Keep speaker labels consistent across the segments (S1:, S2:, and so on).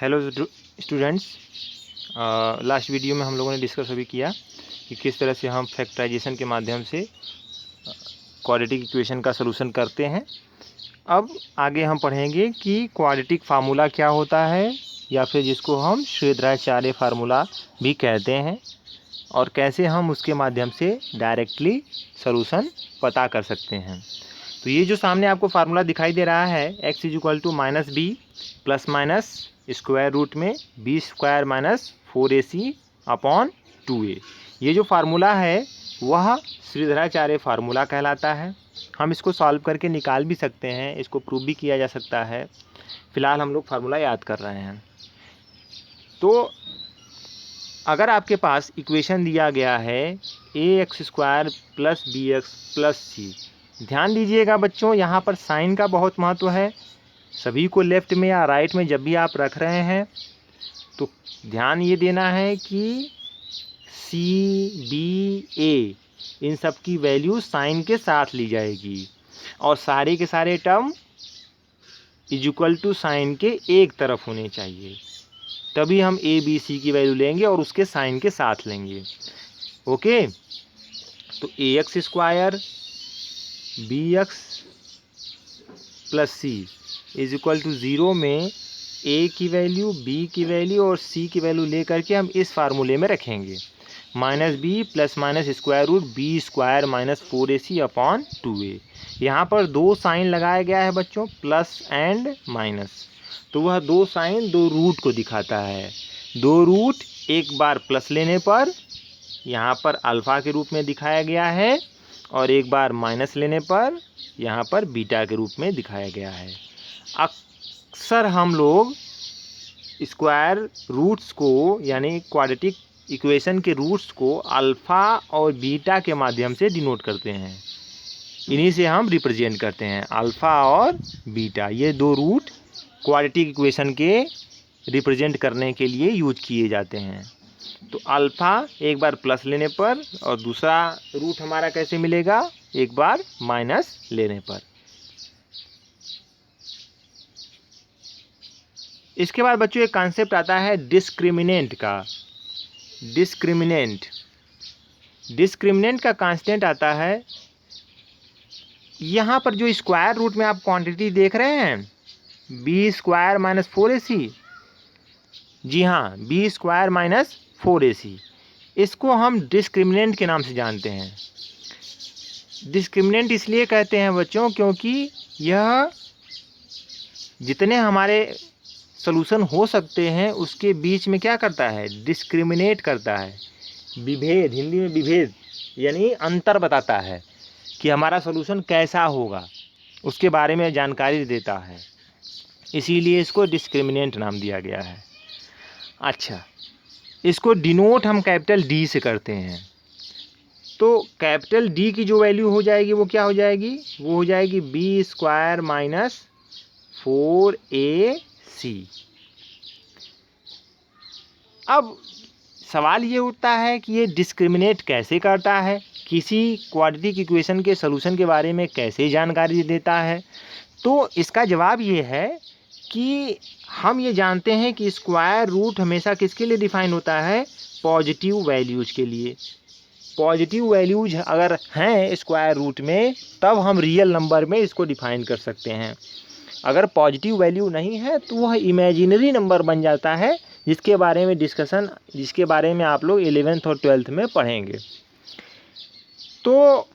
S1: Hello students, last video में हम लोगों ने डिस्कस अभी किया कि किस तरह से हम फैक्टराइजेशन के माध्यम से क्वाड्रेटिक इक्वेशन का सलूशन करते हैं। अब आगे हम पढ़ेंगे कि क्वाड्रेटिक फार्मूला क्या होता है, या फिर जिसको हम श्रीधराचार्य फार्मूला भी कहते हैं, और कैसे हम उसके माध्यम से डायरेक्टली सलूशन पता कर सकते हैं। तो ये जो सामने आपको फार्मूला दिखाई दे रहा है, x = -b plus minus square root में b² - 4ac/2a, ये जो फार्मूला है वह श्रीधराचार्य फार्मूला कहलाता है। हम इसको सॉल्व करके निकाल भी सकते हैं, इसको प्रूव भी किया जा सकता है। फिलहाल हम लोग फार्मूला याद कर रहे हैं। तो अगर आपके पास इक्वेशन दिया गया है ax² + bx + c, ध्यान दीजिएगा बच्चों, यहाँ पर साइन का बहुत महत्व है। सभी को लेफ्ट में या राइट में जब भी आप रख रहे हैं तो ध्यान ये देना है कि c, b, a इन सब की वैल्यू साइन के साथ ली जाएगी, और सारे के सारे टर्म = साइन के एक तरफ होने चाहिए, तभी हम a, b, c की वैल्यू लेंगे और उसके साइन के साथ लेंगे। ओके, तो ax² bx + c = 0 में a की वैल्यू, b की वैल्यू और c की वैल्यू ले करके हम इस फार्मूले में रखेंगे। -b plus minus square root b² - 4ac/2a। यहाँ पर दो साइन लगाया गया है बच्चों, प्लस एंड माइनस, तो वह दो साइन दो रूट को दिखाता है। दो रूट एक बार प्लस लेने पर यहाँ पर अल्फ़ा के रूप में दिखाया गया है, और एक बार माइनस लेने पर यहाँ पर बीटा के रूप में दिखाया गया है। अक्सर हम लोग स्क्वायर रूट्स को, यानी क्वाड्रेटिक इक्वेशन के रूट्स को अल्फ़ा और बीटा के माध्यम से डिनोट करते हैं। इन्हीं से हम रिप्रेजेंट करते हैं, अल्फ़ा और बीटा। ये दो रूट क्वाड्रेटिक इक्वेशन के रिप्रेजेंट करने के लिए यूज किए जाते हैं। तो अल्फ़ा एक बार प्लस लेने पर, और दूसरा रूट हमारा कैसे मिलेगा, एक बार माइनस लेने पर। इसके बाद बच्चों एक कॉन्सेप्ट आता है डिस्क्रिमिनेंट का। डिस्क्रिमिनेंट का कांस्टेंट आता है, यहाँ पर जो स्क्वायर रूट में आप क्वांटिटी देख रहे हैं b² - 4ac, जी हाँ, b² - 4ac, इसको हम डिस्क्रिमिनेंट के नाम से जानते हैं। डिस्क्रिमिनेंट इसलिए कहते हैं बच्चों क्योंकि यह जितने हमारे सॉल्यूशन हो सकते हैं उसके बीच में क्या करता है, डिस्क्रिमिनेट करता है। विभेद, हिंदी में विभेद यानी अंतर बताता है कि हमारा सॉल्यूशन कैसा होगा, उसके बारे में जानकारी देता है, इसीलिए इसको डिस्क्रिमिनेंट नाम दिया गया है। अच्छा, इसको डिनोट हम कैपिटल D से करते हैं। तो कैपिटल D की जो वैल्यू हो जाएगी वो क्या हो जाएगी, वो हो जाएगी b² - 4ac। अब सवाल ये उठता है कि ये डिस्क्रिमिनेट कैसे करता है, किसी क्वाड्रेटिक इक्वेशन के सलूशन के बारे में कैसे जानकारी देता है। तो इसका जवाब ये है कि हम ये जानते हैं कि स्क्वायर रूट हमेशा किसके लिए डिफाइन होता है, पॉजिटिव वैल्यूज़ के लिए। पॉजिटिव वैल्यूज अगर हैं स्क्वायर रूट में तब हम रियल नंबर में इसको डिफाइन कर सकते हैं। अगर पॉजिटिव वैल्यू नहीं है तो वह इमेजिनरी नंबर बन जाता है, जिसके बारे में आप लोग 11th और 12th में पढ़ेंगे। तो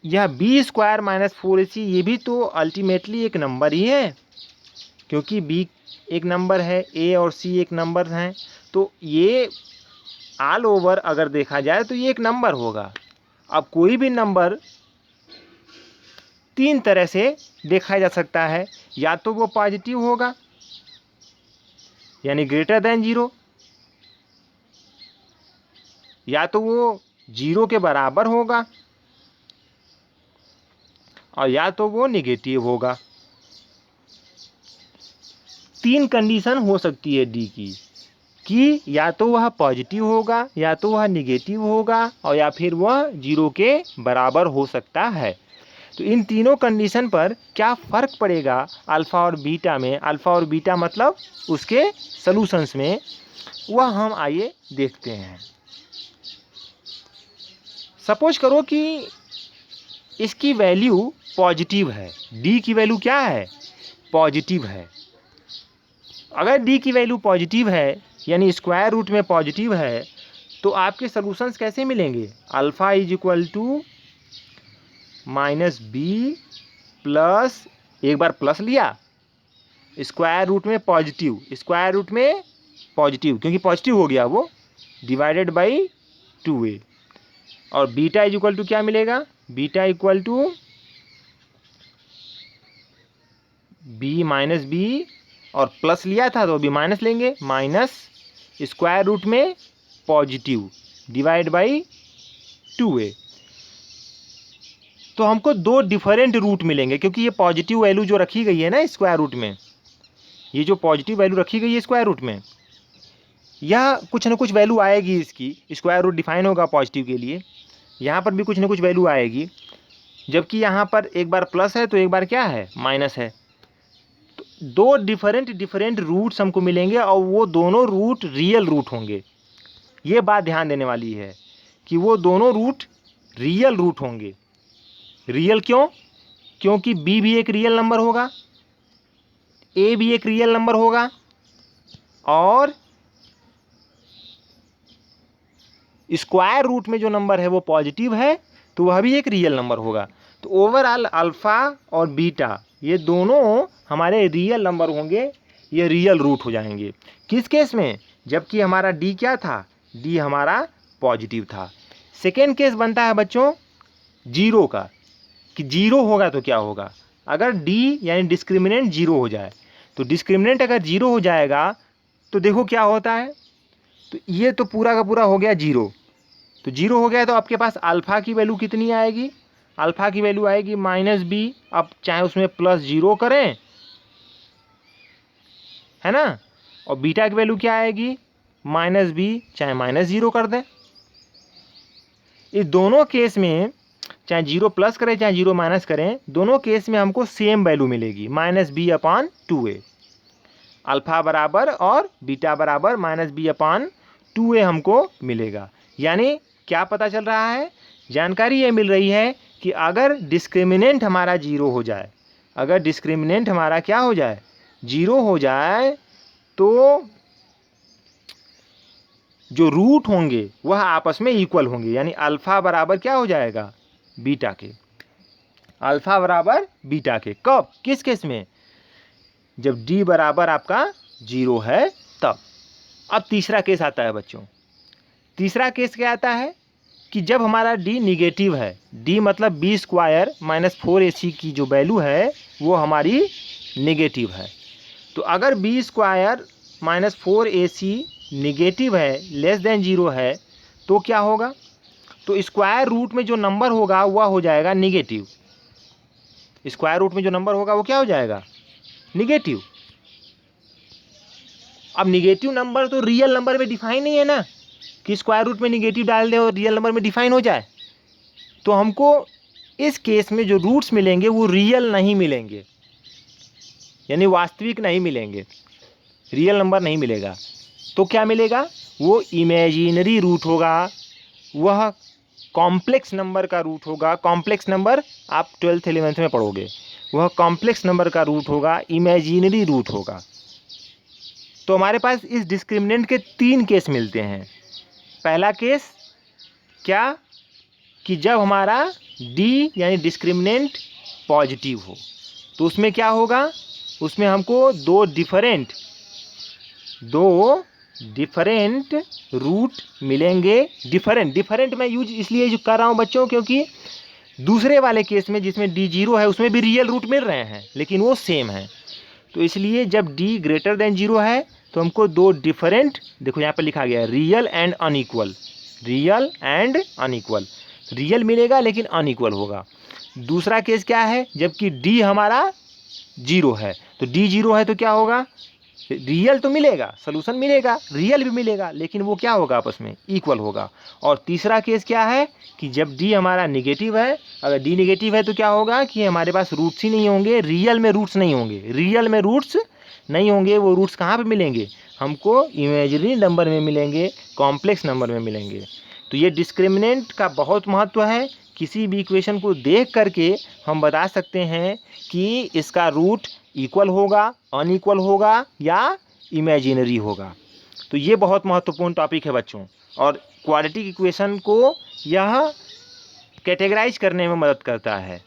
S1: यह b² - 4ac ये भी तो अल्टीमेटली एक नंबर ही है, क्योंकि b एक नंबर है, a और c एक नंबर हैं, तो ये ऑल ओवर अगर देखा जाए तो ये एक नंबर होगा। अब कोई भी नंबर तीन तरह से देखा जा सकता है, या तो वो पॉजिटिव होगा यानी >0, या तो वो 0 के बराबर होगा, और या तो वो नेगेटिव होगा। तीन कंडीशन हो सकती है D की, कि या तो वह पॉजिटिव होगा, या तो वह निगेटिव होगा, और या फिर वह 0 के बराबर हो सकता है। तो इन तीनों कंडीशन पर क्या फ़र्क पड़ेगा अल्फ़ा और बीटा में, अल्फ़ा और बीटा मतलब उसके सॉल्यूशंस में, वह हम आइए देखते हैं। सपोज करो कि इसकी वैल्यू पॉजिटिव है, डी की वैल्यू क्या है, पॉजिटिव है। अगर डी की वैल्यू पॉजिटिव है यानी स्क्वायर रूट में पॉजिटिव है, तो आपके सॉल्यूशंस कैसे मिलेंगे, alpha is equal to minus B plus, एक बार प्लस लिया, स्क्वायर रूट में पॉजिटिव, स्क्वायर रूट में पॉजिटिव क्योंकि पॉजिटिव हो गया वो, डिवाइडेड बाई 2a, और बीटा इज इक्वल टू क्या मिलेगा, beta equal to B minus B, और प्लस लिया था तो अभी माइनस लेंगे, माइनस स्क्वायर रूट में पॉजिटिव डिवाइड बाई 2a। तो हमको दो डिफरेंट रूट मिलेंगे क्योंकि ये पॉजिटिव वैल्यू जो रखी गई है ना स्क्वायर रूट में, ये जो पॉजिटिव वैल्यू रखी गई है स्क्वायर रूट में, यह कुछ ना कुछ वैल्यू आएगी, इसकी स्क्वायर रूट डिफाइन होगा पॉजिटिव के लिए, यहाँ पर भी कुछ ना कुछ वैल्यू आएगी, जबकि यहाँ पर एक बार प्लस है तो एक बार क्या है, माइनस है। तो दो डिफरेंट रूट्स हमको मिलेंगे और वो दोनों रूट रियल रूट होंगे। ये बात ध्यान देने वाली है कि वो दोनों रूट रियल रूट होंगे। रियल क्यों, क्योंकि b भी एक रियल नंबर होगा, a भी एक रियल नंबर होगा, और स्क्वायर रूट में जो नंबर है वो पॉजिटिव है तो वह भी एक रियल नंबर होगा। तो ओवरऑल अल्फ़ा और बीटा ये दोनों हमारे रियल नंबर होंगे, ये रियल रूट हो जाएंगे। किस केस में, जबकि हमारा डी क्या था, डी हमारा पॉजिटिव था। सेकेंड केस बनता है बच्चों जीरो का, कि जीरो होगा तो क्या होगा, अगर डी यानी डिस्क्रिमिनेंट जीरो हो जाए, तो डिस्क्रिमिनेंट अगर जीरो हो जाएगा तो देखो क्या होता है, तो ये तो पूरा का पूरा हो गया जीरो, तो जीरो हो गया तो आपके पास अल्फ़ा की वैल्यू कितनी आएगी, अल्फ़ा की वैल्यू आएगी माइनस बी, अब चाहे उसमें प्लस जीरो करें, है ना, और बीटा की वैल्यू क्या आएगी, माइनस बी चाहे माइनस जीरो कर दें। इस दोनों केस में चाहे जीरो प्लस करें चाहे जीरो माइनस करें, दोनों केस में हमको सेम वैल्यू मिलेगी, माइनस बी अपान 2a, अल्फ़ा बराबर और बीटा बराबर माइनस बी अपान 2a हमको मिलेगा। यानी क्या पता चल रहा है, जानकारी ये मिल रही है कि अगर डिस्क्रिमिनेंट हमारा जीरो हो जाए, अगर डिस्क्रिमिनेंट हमारा क्या हो जाए, जीरो हो जाए, तो जो रूट होंगे वह आपस में इक्वल होंगे, यानी अल्फ़ा बराबर क्या हो जाएगा, बीटा के, अल्फ़ा बराबर बीटा के। कब, किस केस में, जब डी बराबर आपका जीरो है तब। अब तीसरा केस आता है बच्चों, तीसरा केस क्या आता है कि जब हमारा डी निगेटिव है, डी मतलब बी स्क्वायर माइनस 4ac की जो वैल्यू है वो हमारी निगेटिव है। तो अगर B square minus 4ac negative है, लेस देन जीरो है, तो क्या होगा, तो स्क्वायर रूट में जो नंबर होगा वह हो जाएगा निगेटिव, स्क्वायर रूट में जो नंबर होगा वो क्या हो जाएगा, निगेटिव। अब निगेटिव नंबर तो रियल नंबर में डिफाइन नहीं है ना, कि स्क्वायर रूट में निगेटिव डाल दें और रियल नंबर में डिफाइन हो जाए। तो हमको इस केस में जो रूट्स मिलेंगे वो रियल नहीं मिलेंगे, यानी वास्तविक नहीं मिलेंगे, रियल नंबर नहीं मिलेगा। तो क्या मिलेगा, वो इमेजिनरी रूट होगा, वह कॉम्प्लेक्स नंबर का रूट होगा। कॉम्प्लेक्स नंबर आप 12th 11th में पढ़ोगे, वह कॉम्प्लेक्स नंबर का रूट होगा, इमेजिनरी रूट होगा। तो हमारे पास इस डिस्क्रिमिनेंट के तीन केस मिलते हैं। पहला केस क्या, कि जब हमारा डी यानी डिस्क्रिमिनेंट पॉजिटिव हो, तो उसमें क्या होगा, उसमें हमको दो डिफरेंट रूट मिलेंगे। डिफरेंट मैं यूज इसलिए जो कर रहा हूँ बच्चों, क्योंकि दूसरे वाले केस में जिसमें डी जीरो है उसमें भी रियल रूट मिल रहे हैं लेकिन वो सेम है। तो इसलिए जब डी ग्रेटर देन जीरो है तो हमको दो डिफरेंट, देखो यहाँ पर लिखा गया है real and unequal, real and unequal, real मिलेगा लेकिन अनइक्वल होगा। दूसरा केस क्या है, जबकि डी हमारा जीरो है, तो डी जीरो है तो क्या होगा, रियल तो मिलेगा, सॉल्यूशन मिलेगा, रियल भी मिलेगा, लेकिन वो क्या होगा, आपस में इक्वल होगा। और तीसरा केस क्या है कि जब डी हमारा निगेटिव है, अगर डी निगेटिव है तो क्या होगा कि हमारे पास रूट्स ही नहीं होंगे, रियल में रूट्स नहीं होंगे, रियल में रूट्स नहीं होंगे। वो रूट्स कहाँ पे मिलेंगे हमको, इमेजिनरी नंबर में मिलेंगे, कॉम्प्लेक्स नंबर में मिलेंगे। तो ये डिस्क्रिमिनेंट का बहुत महत्व है। किसी भी इक्वेशन को देख करके हम बता सकते हैं कि इसका रूट इक्वल होगा, अनइक्वल होगा या इमेजिनरी होगा। तो ये बहुत महत्वपूर्ण टॉपिक है बच्चों, और क्वाड्रेटिक इक्वेशन को यह कैटेगराइज करने में मदद करता है।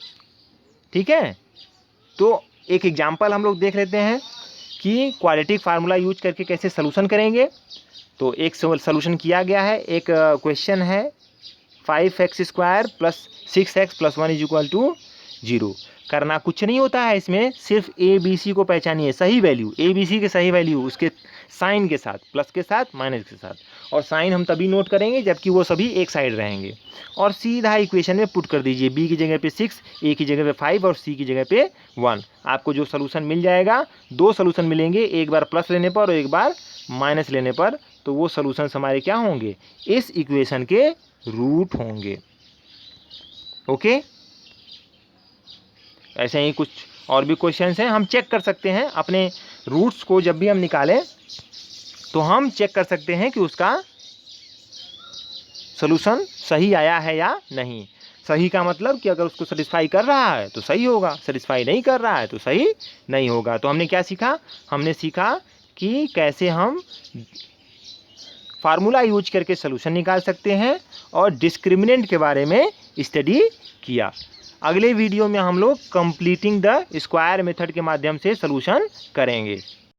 S1: ठीक है, तो एक एग्जांपल हम लोग देख लेते हैं कि क्वाड्रेटिक फार्मूला यूज करके कैसे सलूशन करेंगे। तो एक सलूशन किया गया है, एक क्वेश्चन है 5x² + 6x + 1 = 0। करना कुछ नहीं होता है इसमें, सिर्फ ABC को पहचानिए, सही वैल्यू, ABC के सही वैल्यू उसके साइन के साथ, प्लस के साथ, माइनस के साथ। और साइन हम तभी नोट करेंगे जबकि वो सभी एक साइड रहेंगे। और सीधा इक्वेशन में पुट कर दीजिए, B की जगह पे 6, A की जगह पे 5 और C की जगह पे 1। आपको जो सोल्यूशन मिल जाएगा, 2 सोल्यूशन मिलेंगे, एक बार प्लस लेने पर और एक बार माइनस लेने पर। तो वो सोल्यूशन हमारे क्या होंगे, इस इक्वेशन के रूट होंगे। ओके, ऐसे ही कुछ और भी क्वेश्चंस हैं, हम चेक कर सकते हैं अपने रूट्स को। जब भी हम निकालें तो हम चेक कर सकते हैं कि उसका सॉल्यूशन सही आया है या नहीं। सही का मतलब कि अगर उसको सेटिस्फाई कर रहा है तो सही होगा, सेटिस्फाई नहीं कर रहा है तो सही नहीं होगा। तो हमने क्या सीखा, हमने सीखा कि कैसे हम फार्मूला यूज करके सॉल्यूशन निकाल सकते हैं और डिस्क्रिमिनेंट के बारे में स्टडी किया। अगले वीडियो में हम लोग कंप्लीटिंग द स्क्वायर मेथड के माध्यम से सॉल्यूशन करेंगे।